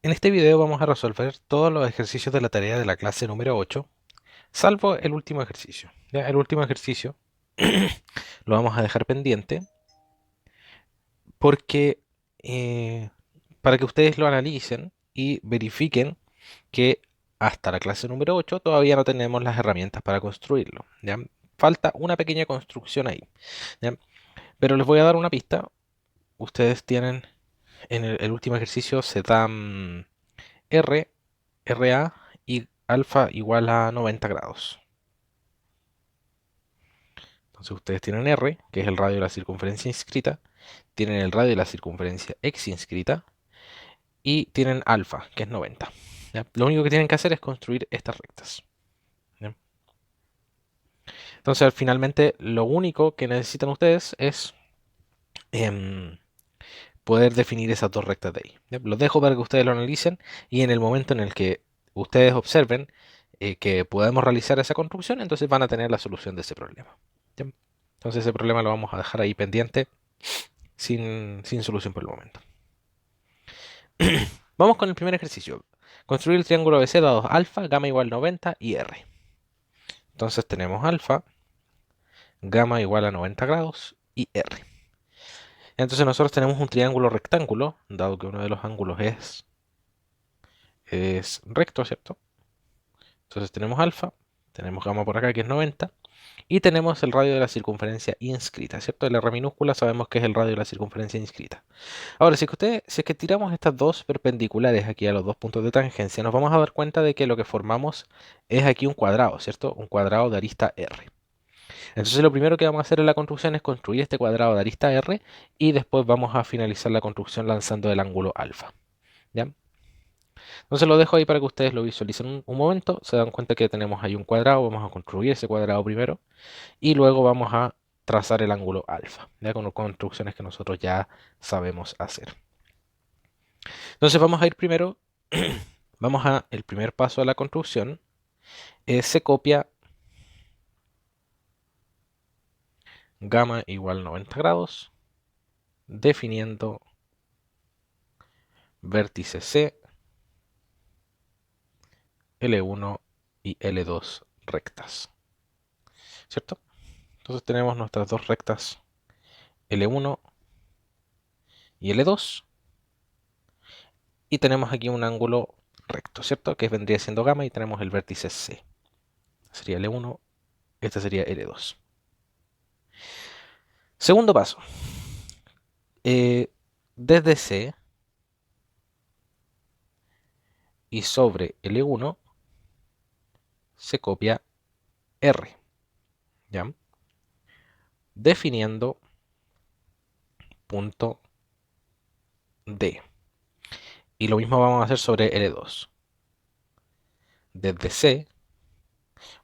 En este video vamos a resolver todos los ejercicios de la tarea de la clase número 8, salvo el último ejercicio. ¿Ya? El último ejercicio lo vamos a dejar pendiente porque para que ustedes lo analicen y verifiquen que hasta la clase número 8 todavía no tenemos las herramientas para construirlo. ¿Ya? Falta una pequeña construcción ahí. ¿Ya? Pero les voy a dar una pista. Ustedes tienen en el último ejercicio se dan R, RA y alfa igual a 90 grados. Entonces ustedes tienen R, que es el radio de la circunferencia inscrita, tienen el radio de la circunferencia X inscrita y tienen alfa, que es 90. ¿Ya? Lo único que tienen que hacer es construir estas rectas. ¿Ya? Entonces finalmente lo único que necesitan ustedes es em, poder definir esas dos rectas de ahí. ¿Ya? Los dejo para que ustedes lo analicen y en el momento en el que ustedes observen que podemos realizar esa construcción, entonces van a tener la solución de ese problema. ¿Ya? Entonces ese problema lo vamos a dejar ahí pendiente sin solución por el momento. Vamos con el primer ejercicio. Construir el triángulo ABC dados alfa, gamma igual 90 y R. Entonces tenemos alfa, gamma igual a 90 grados y R. Entonces nosotros tenemos un triángulo rectángulo, dado que uno de los ángulos es recto, ¿cierto? Entonces tenemos alfa, tenemos gamma por acá que es 90 y tenemos el radio de la circunferencia inscrita, ¿cierto? El R minúscula sabemos que es el radio de la circunferencia inscrita. Ahora, si es que tiramos estas dos perpendiculares aquí a los dos puntos de tangencia, nos vamos a dar cuenta de que lo que formamos es aquí un cuadrado, ¿cierto? Un cuadrado de arista R. Entonces lo primero que vamos a hacer en la construcción es construir este cuadrado de arista R y después vamos a finalizar la construcción lanzando el ángulo alfa. ¿Ya? Entonces lo dejo ahí para que ustedes lo visualicen un momento. Se dan cuenta que tenemos ahí un cuadrado. Vamos a construir ese cuadrado primero. Y luego vamos a trazar el ángulo alfa. Ya con construcciones que nosotros ya sabemos hacer. Entonces vamos a ir primero. Vamos a el primer paso de la construcción. Se copia gamma igual 90 grados. Definiendo vértice C, L1 y L2 rectas. ¿Cierto? Entonces tenemos nuestras dos rectas L1 y L2 y tenemos aquí un ángulo recto, ¿cierto? Que vendría siendo gamma y tenemos el vértice C. Sería L1, este sería L2. Segundo paso. Desde C y sobre L1 se copia R, ¿ya? Definiendo punto D. Y lo mismo vamos a hacer sobre L2. Desde C,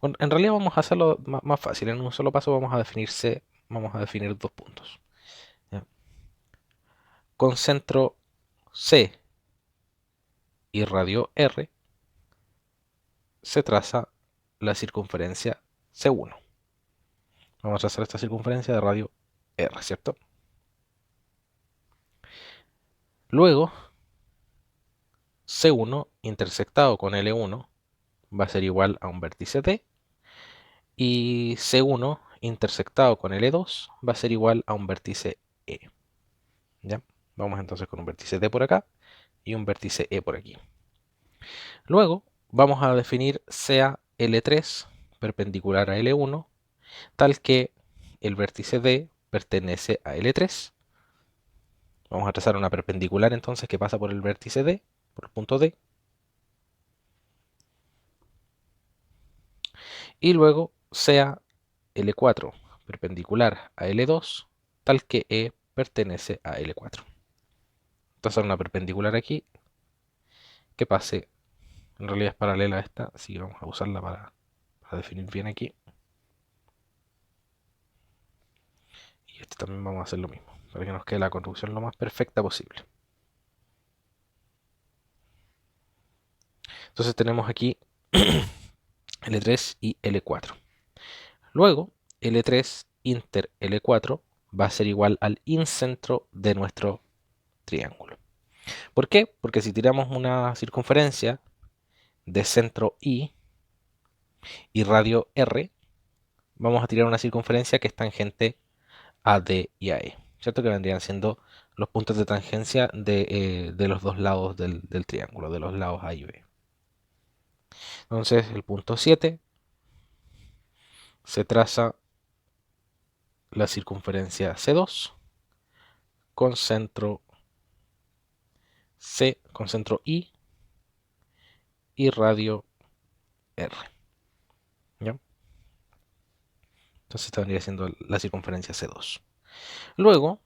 bueno, en realidad vamos a hacerlo más fácil. En un solo paso vamos a definir C, vamos a definir dos puntos. ¿Ya? Con centro C y radio R se traza la circunferencia C1. Vamos a trazar esta circunferencia de radio R, ¿cierto? Luego, C1 intersectado con L1 va a ser igual a un vértice D y C1 intersectado con L2 va a ser igual a un vértice E. ¿Ya? Vamos entonces con un vértice D por acá y un vértice E por aquí. Luego vamos a definir sea L3 perpendicular a L1, tal que el vértice D pertenece a L3. Vamos a trazar una perpendicular entonces que pasa por el vértice D, por el punto D. Y luego sea L4 perpendicular a L2, tal que E pertenece a L4. Trazar una perpendicular aquí que pase, en realidad es paralela a esta, así que vamos a usarla para definir bien aquí. Y este también vamos a hacer lo mismo, para que nos quede la construcción lo más perfecta posible. Entonces tenemos aquí L3 y L4. Luego, L3 inter L4 va a ser igual al incentro de nuestro triángulo. ¿Por qué? Porque si tiramos una circunferencia de centro I y radio R, vamos a tirar una circunferencia que es tangente a D y a E, ¿cierto? Que vendrían siendo los puntos de tangencia de los dos lados del triángulo, de los lados A y B. Entonces, el punto 7 se traza la circunferencia C2 con centro C, con centro I y radio R, ¿ya? Entonces esta vendría siendo la circunferencia C2. Luego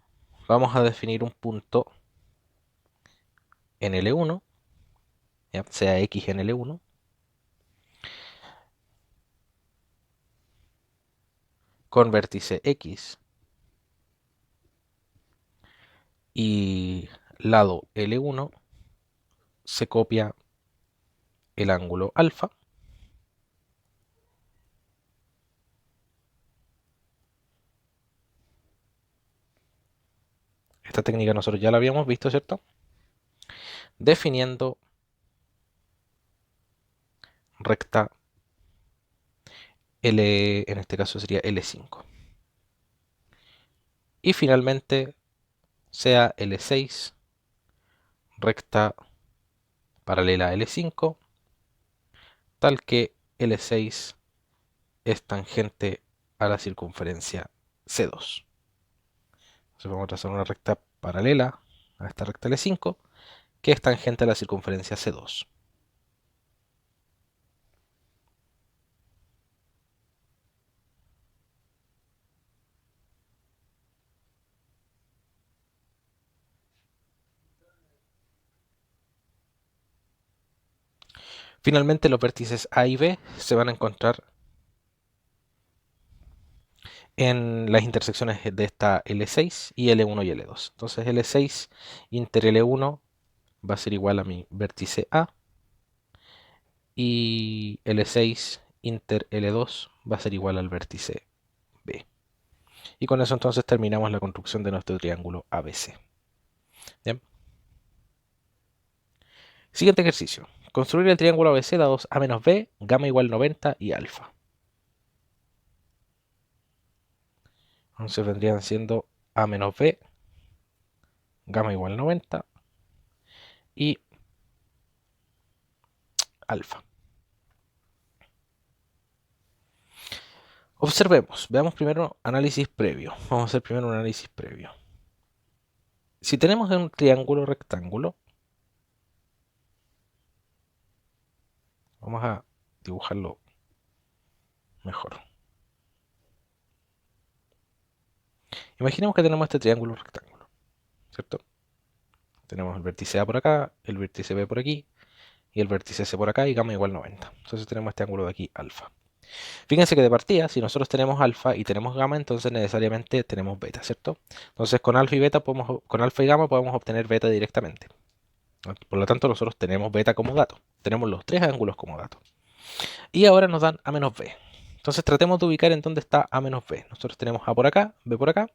vamos a definir un punto en L1, ¿ya? Sea X en L1, con vértice X y lado L1 se copia el ángulo alfa. Esta técnica nosotros ya la habíamos visto, ¿cierto? Definiendo recta L, en este caso sería L5. Y finalmente sea L6 recta paralela a L5, tal que L6 es tangente a la circunferencia C2. Entonces vamos a trazar una recta paralela a esta recta L5, que es tangente a la circunferencia C2. Finalmente los vértices A y B se van a encontrar en las intersecciones de esta L6 y L1 y L2. Entonces L6 inter L1 va a ser igual a mi vértice A y L6 inter L2 va a ser igual al vértice B. Y con eso entonces terminamos la construcción de nuestro triángulo ABC. ¿Bien? Siguiente ejercicio. Construir el triángulo ABC dados A menos B, gamma igual 90 y alfa. Entonces vendrían siendo A menos B, gamma igual 90 y alfa. Observemos, veamos primero análisis previo. Vamos a hacer primero un análisis previo. Si tenemos un triángulo rectángulo, vamos a dibujarlo mejor. Imaginemos que tenemos este triángulo rectángulo, ¿cierto? Tenemos el vértice A por acá, el vértice B por aquí y el vértice C por acá y gamma igual 90. Entonces tenemos este ángulo de aquí, alfa. Fíjense que de partida, si nosotros tenemos alfa y tenemos gamma, entonces necesariamente tenemos beta, ¿cierto? Entonces con alfa y beta con alfa y gamma podemos obtener beta directamente. Por lo tanto, nosotros tenemos beta como dato. Tenemos los tres ángulos como dato. Y ahora nos dan A menos B. Entonces tratemos de ubicar en dónde está A menos B. Nosotros tenemos A por acá, B por acá.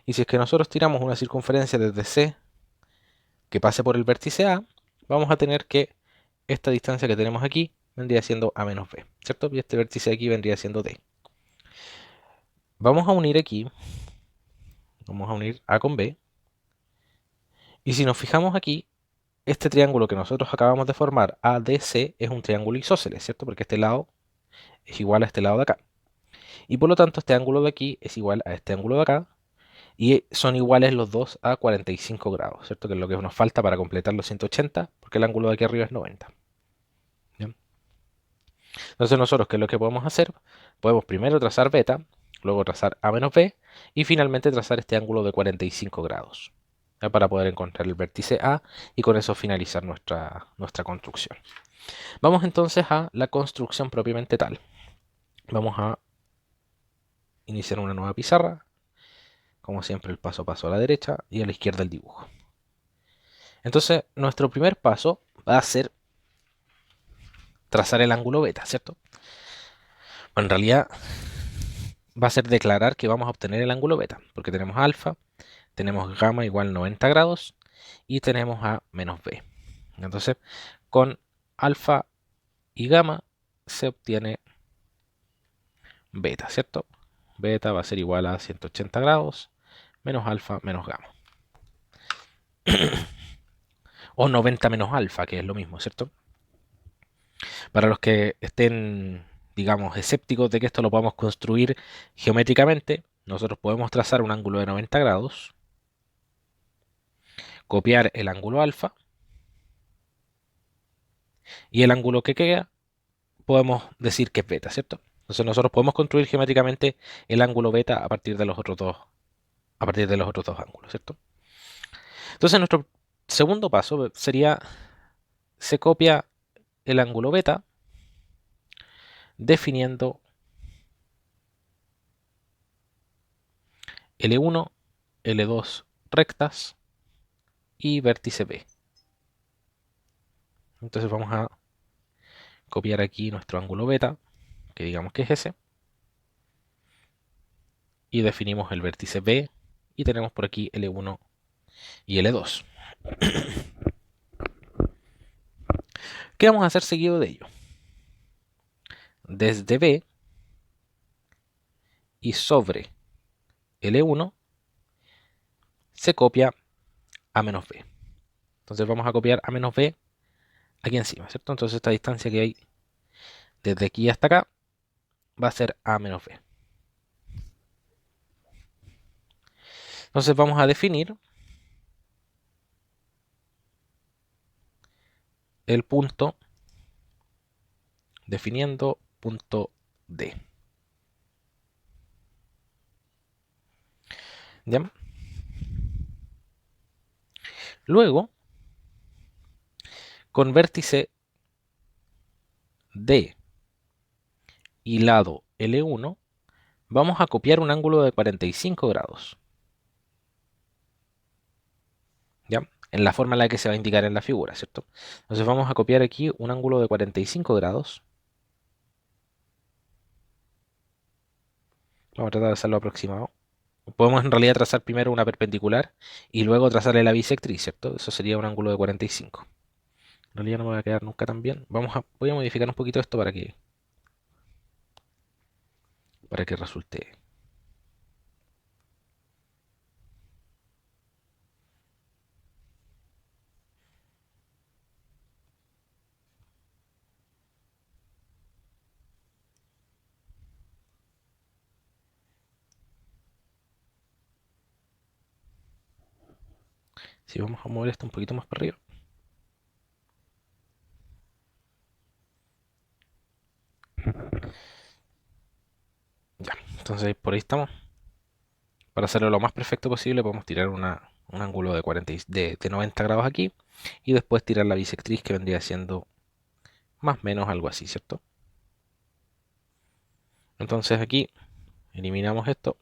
Y si es que nosotros tiramos una circunferencia desde C que pase por el vértice A, vamos a tener que esta distancia que tenemos aquí vendría siendo A menos B, ¿cierto? Y este vértice de aquí vendría siendo D. Vamos a unir aquí, vamos a unir A con B. Y si nos fijamos aquí, este triángulo que nosotros acabamos de formar, ADC, es un triángulo isósceles, ¿cierto? Porque este lado es igual a este lado de acá. Y por lo tanto este ángulo de aquí es igual a este ángulo de acá. Y son iguales los dos a 45 grados, ¿cierto? Que es lo que nos falta para completar los 180, porque el ángulo de aquí arriba es 90. ¿Bien? Entonces nosotros, ¿qué es lo que podemos hacer? Podemos primero trazar beta, luego trazar A menos B y finalmente trazar este ángulo de 45 grados, ¿ya? Para poder encontrar el vértice A y con eso finalizar nuestra construcción. Vamos entonces a la construcción propiamente tal. Vamos a iniciar una nueva pizarra, como siempre el paso a paso a la derecha y a la izquierda el dibujo. Entonces nuestro primer paso va a ser trazar el ángulo beta, ¿cierto? Bueno, en realidad va a ser declarar que vamos a obtener el ángulo beta, porque tenemos alfa, tenemos gamma igual 90 grados y tenemos a menos b. Entonces, con alfa y gamma se obtiene beta, ¿cierto? Beta va a ser igual a 180 grados menos alfa menos gamma. O 90 menos alfa, que es lo mismo, ¿cierto? Para los que estén, digamos, escépticos de que esto lo podamos construir geométricamente, nosotros podemos trazar un ángulo de 90 grados, copiar el ángulo alfa, y el ángulo que queda podemos decir que es beta, ¿cierto? Entonces nosotros podemos construir geométricamente el ángulo beta a partir de los otros dos, ángulos, ¿cierto? Entonces nuestro segundo paso sería, se copia el ángulo beta definiendo L1, L2 rectas y vértice B. Entonces vamos a copiar aquí nuestro ángulo beta, que digamos que es ese, y definimos el vértice B y tenemos por aquí L1 y L2. ¿Qué vamos a hacer seguido de ello? Desde B y sobre L1 se copia A menos B. Entonces vamos a copiar A menos B aquí encima, ¿cierto? Entonces esta distancia que hay desde aquí hasta acá va a ser A menos B. Entonces vamos a definir el punto definiendo punto D. ¿Ya? Luego, con vértice D y lado L1, vamos a copiar un ángulo de 45 grados. ¿Ya? En la forma en la que se va a indicar en la figura, ¿cierto? Entonces vamos a copiar aquí un ángulo de 45 grados. Vamos a tratar de hacerlo aproximado. Podemos en realidad trazar primero una perpendicular y luego trazarle la bisectriz, ¿cierto? Eso sería un ángulo de 45. En realidad no me va a quedar nunca tan bien. Voy a modificar un poquito esto para que resulte. Si vamos a mover esto un poquito más para arriba. Ya, entonces por ahí estamos. Para hacerlo lo más perfecto posible podemos tirar un ángulo de 90 grados aquí y después tirar la bisectriz que vendría siendo más o menos algo así, ¿cierto? Entonces aquí eliminamos esto.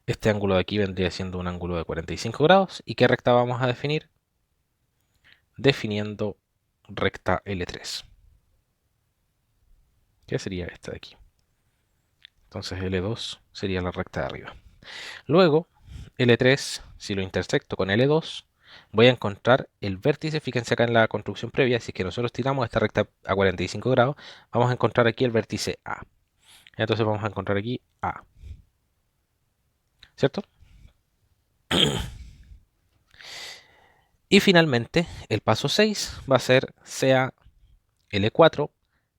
Este ángulo de aquí vendría siendo un ángulo de 45 grados. ¿Y qué recta vamos a definir? Definiendo recta L3. ¿Qué sería esta de aquí? Entonces L2 sería la recta de arriba. Luego, L3, si lo intersecto con L2, voy a encontrar el vértice. Fíjense acá en la construcción previa, si es que nosotros tiramos esta recta a 45 grados, vamos a encontrar aquí el vértice A. Entonces vamos a encontrar aquí A. ¿Cierto? Y finalmente, el paso 6 va a ser sea L4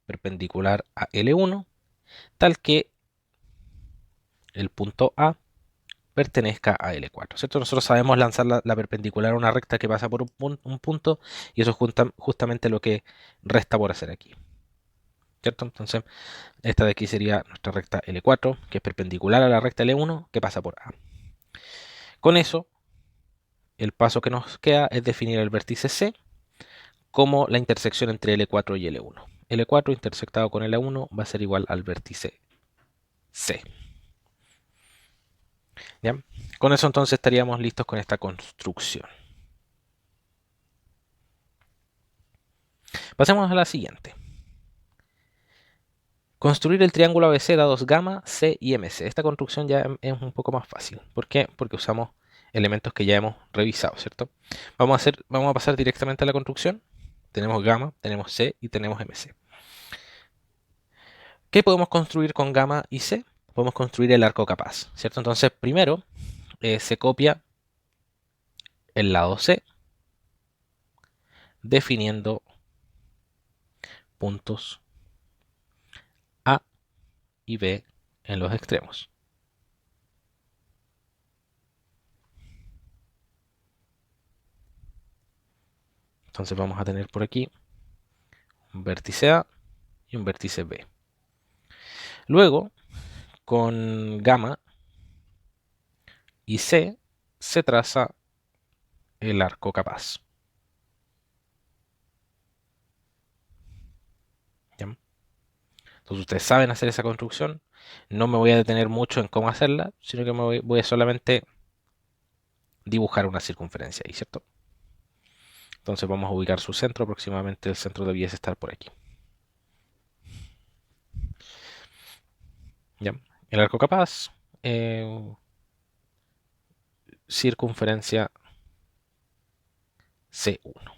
perpendicular a L1, tal que el punto A pertenezca a L4, ¿cierto? Nosotros sabemos lanzar la perpendicular a una recta que pasa por un punto y eso es justamente lo que resta por hacer aquí, ¿cierto? Entonces, esta de aquí sería nuestra recta L4, que es perpendicular a la recta L1 que pasa por A. Con eso, el paso que nos queda es definir el vértice C como la intersección entre L4 y L1. L4 intersectado con L1 va a ser igual al vértice C. ¿Ya? Con eso entonces estaríamos listos con esta construcción. Pasemos a la siguiente. Construir el triángulo ABC dados gamma, C y MC. Esta construcción ya es un poco más fácil. ¿Por qué? Porque usamos elementos que ya hemos revisado, ¿cierto? Vamos a pasar directamente a la construcción. Tenemos gamma, tenemos C y tenemos MC. ¿Qué podemos construir con gamma y C? Podemos construir el arco capaz, ¿cierto? Entonces, primero se copia el lado C, definiendo puntos A y B en los extremos. Entonces vamos a tener por aquí un vértice A y un vértice B. Luego, con gamma y C se traza el arco capaz. ¿Ya? Entonces ustedes saben hacer esa construcción. No me voy a detener mucho en cómo hacerla, sino que voy a solamente dibujar una circunferencia ahí, ¿cierto? Entonces vamos a ubicar su centro. Aproximadamente el centro debiese estar por aquí. ¿Ya? El arco capaz, circunferencia C1.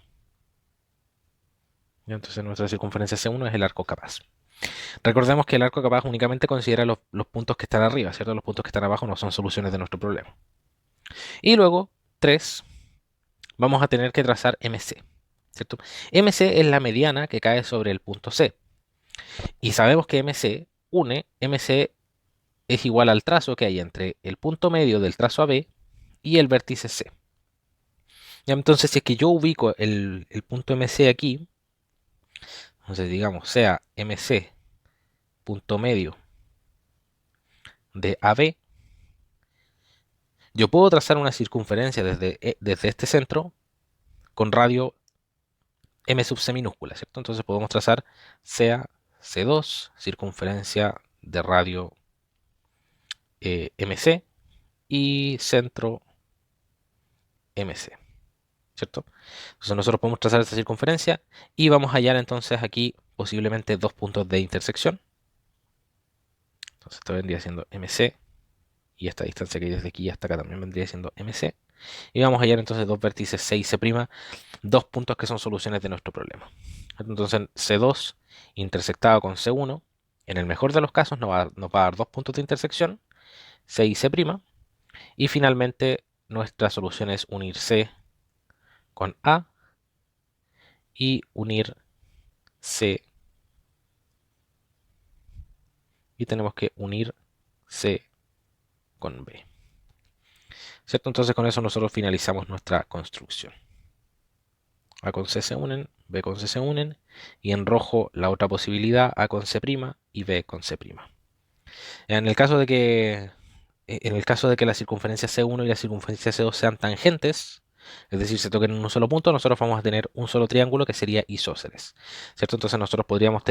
¿Ya? Entonces nuestra circunferencia C1 es el arco capaz. Recordemos que el arco capaz únicamente considera los puntos que están arriba, ¿cierto? Los puntos que están abajo no son soluciones de nuestro problema. Y luego, 3, vamos a tener que trazar MC, ¿cierto? MC es la mediana que cae sobre el punto C. Y sabemos que MC es igual al trazo que hay entre el punto medio del trazo AB y el vértice C. Ya, entonces, si es que yo ubico el punto MC aquí, entonces digamos, sea MC punto medio de AB, yo puedo trazar una circunferencia desde este centro con radio M sub C minúscula, ¿cierto? Entonces podemos trazar sea C2, circunferencia de radio MC y centro MC, ¿cierto? Entonces nosotros podemos trazar esta circunferencia y vamos a hallar entonces aquí posiblemente dos puntos de intersección. Entonces esto vendría siendo MC y esta distancia que hay desde aquí hasta acá también vendría siendo MC. Y vamos a hallar entonces dos vértices C y C', dos puntos que son soluciones de nuestro problema. Entonces C2 intersectado con C1, en el mejor de los casos nos va a dar dos puntos de intersección, C y C', y finalmente nuestra solución es unir C con A y unir C, y tenemos que unir C con B. ¿Cierto? Entonces con eso nosotros finalizamos nuestra construcción. A con C se unen, B con C se unen, y en rojo la otra posibilidad, A con C' y B con C'. En el caso de que, en el caso de que la circunferencia C1 y la circunferencia C2 sean tangentes, es decir, se toquen en un solo punto, nosotros vamos a tener un solo triángulo que sería isósceles, ¿cierto? Entonces nosotros podríamos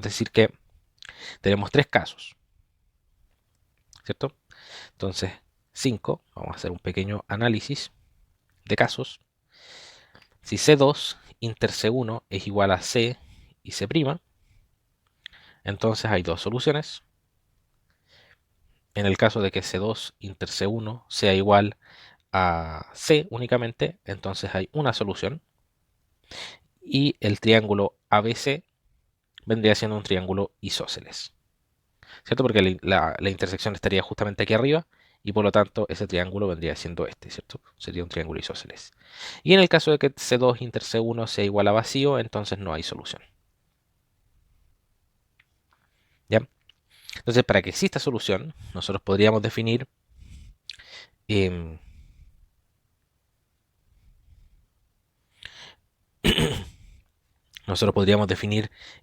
decir que tenemos tres casos, ¿cierto? Entonces, 5, vamos a hacer un pequeño análisis de casos. Si C2 inter C1 es igual a C y C', entonces hay dos soluciones. En el caso de que C2 inter C1 sea igual a C únicamente, entonces hay una solución. Y el triángulo ABC vendría siendo un triángulo isósceles, ¿cierto? Porque la intersección estaría justamente aquí arriba y por lo tanto ese triángulo vendría siendo este, ¿cierto? Sería un triángulo isósceles. Y en el caso de que C2 inter C1 sea igual a vacío, entonces no hay solución. ¿Ya? Entonces, para que exista solución, nosotros podríamos definir em,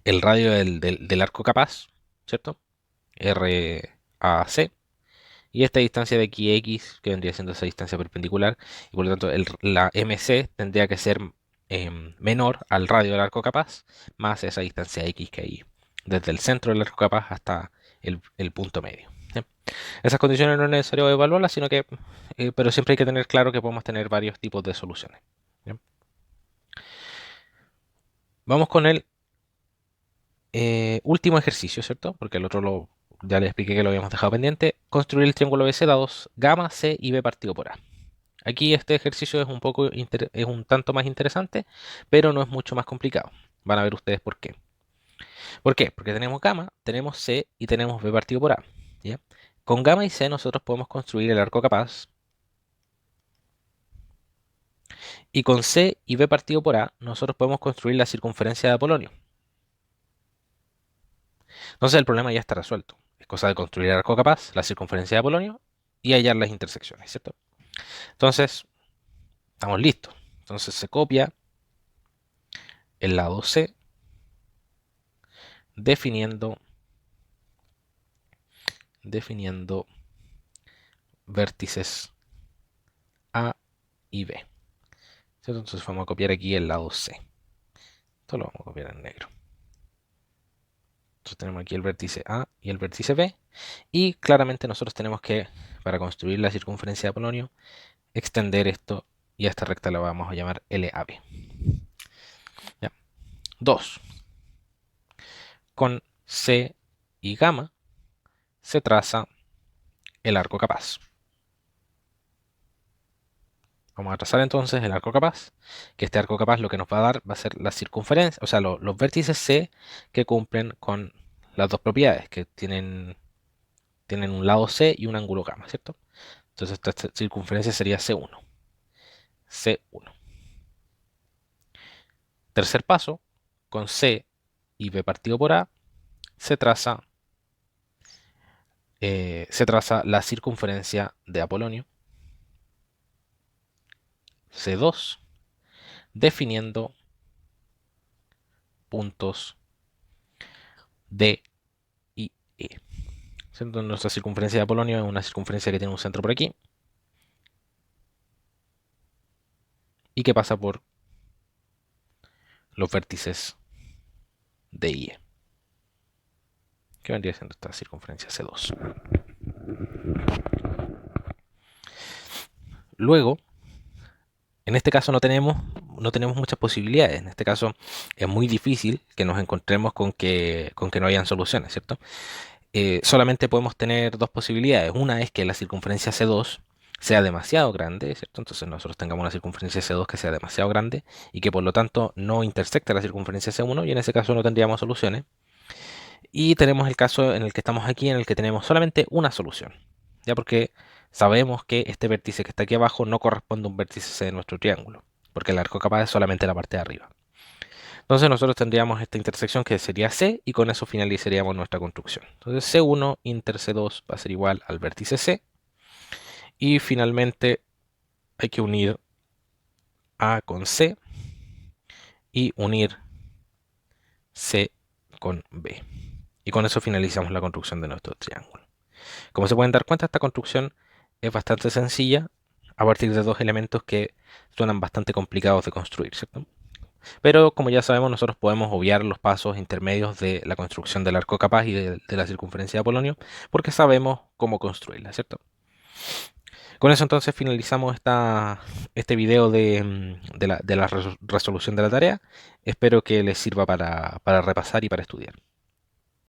el radio del arco capaz, ¿cierto? RAC. Y esta distancia de aquí X, que vendría siendo esa distancia perpendicular, y por lo tanto la MC tendría que ser menor al radio del arco capaz, más esa distancia X que hay desde el centro del arco capaz hasta el punto medio. ¿Sí? Esas condiciones no es necesario evaluarlas, sino que, pero siempre hay que tener claro que podemos tener varios tipos de soluciones. ¿Sí? Vamos con el último ejercicio, ¿cierto? Porque el otro ya les expliqué que lo habíamos dejado pendiente. Construir el triángulo BC dados gamma, C y B partido por A. Aquí este ejercicio es es un tanto más interesante, pero no es mucho más complicado. Van a ver ustedes por qué. ¿Por qué? Porque tenemos gamma, tenemos C y tenemos B partido por A. ¿Ya? Con gamma y C nosotros podemos construir el arco capaz. Y con C y B partido por A nosotros podemos construir la circunferencia de Apolonio. Entonces el problema ya está resuelto. Es cosa de construir el arco capaz, la circunferencia de Apolonio y hallar las intersecciones, ¿cierto? Entonces, estamos listos. Entonces se copia el lado C definiendo vértices A y B. ¿Cierto? Entonces vamos a copiar aquí el lado C. Esto lo vamos a copiar en negro. Entonces tenemos aquí el vértice A y el vértice B. Y claramente nosotros tenemos que, para construir la circunferencia de Apolonio, extender esto y a esta recta la vamos a llamar LAB. ¿Ya? 2. Con C y gamma se traza el arco capaz. Vamos a trazar entonces el arco capaz, que este arco capaz lo que nos va a dar va a ser la circunferencia, o sea, los vértices C que cumplen con las dos propiedades, que tienen un lado C y un ángulo gamma, ¿cierto? Entonces esta circunferencia sería C1. C1. Tercer paso, con C y B partido por A, se traza la circunferencia de Apolonio, C2, definiendo puntos D y E. ¿Cierto? Nuestra circunferencia de Apolonio es una circunferencia que tiene un centro por aquí y que pasa por los vértices D y E, que vendría siendo esta circunferencia C2. Luego, en este caso no tenemos muchas posibilidades. En este caso es muy difícil que nos encontremos con que no hayan soluciones, ¿cierto? Solamente podemos tener dos posibilidades. Una es que la circunferencia C2 sea demasiado grande, ¿cierto? Entonces nosotros tengamos una circunferencia C2 que sea demasiado grande y que por lo tanto no intersecte la circunferencia C1 y en ese caso no tendríamos soluciones. Y tenemos el caso en el que estamos aquí, en el que tenemos solamente una solución, ya porque sabemos que este vértice que está aquí abajo no corresponde a un vértice C de nuestro triángulo, porque el arco capaz es solamente la parte de arriba. Entonces nosotros tendríamos esta intersección que sería C y con eso finalizaríamos nuestra construcción. Entonces C1 inter C2 va a ser igual al vértice C y finalmente hay que unir A con C y unir C con B. Y con eso finalizamos la construcción de nuestro triángulo. Como se pueden dar cuenta, esta construcción es bastante sencilla a partir de dos elementos que suenan bastante complicados de construir, ¿cierto? Pero como ya sabemos, nosotros podemos obviar los pasos intermedios de la construcción del arco capaz y de la circunferencia de Apolonio, porque sabemos cómo construirla, ¿cierto? Con eso entonces finalizamos este video de la resolución de la tarea. Espero que les sirva para repasar y para estudiar.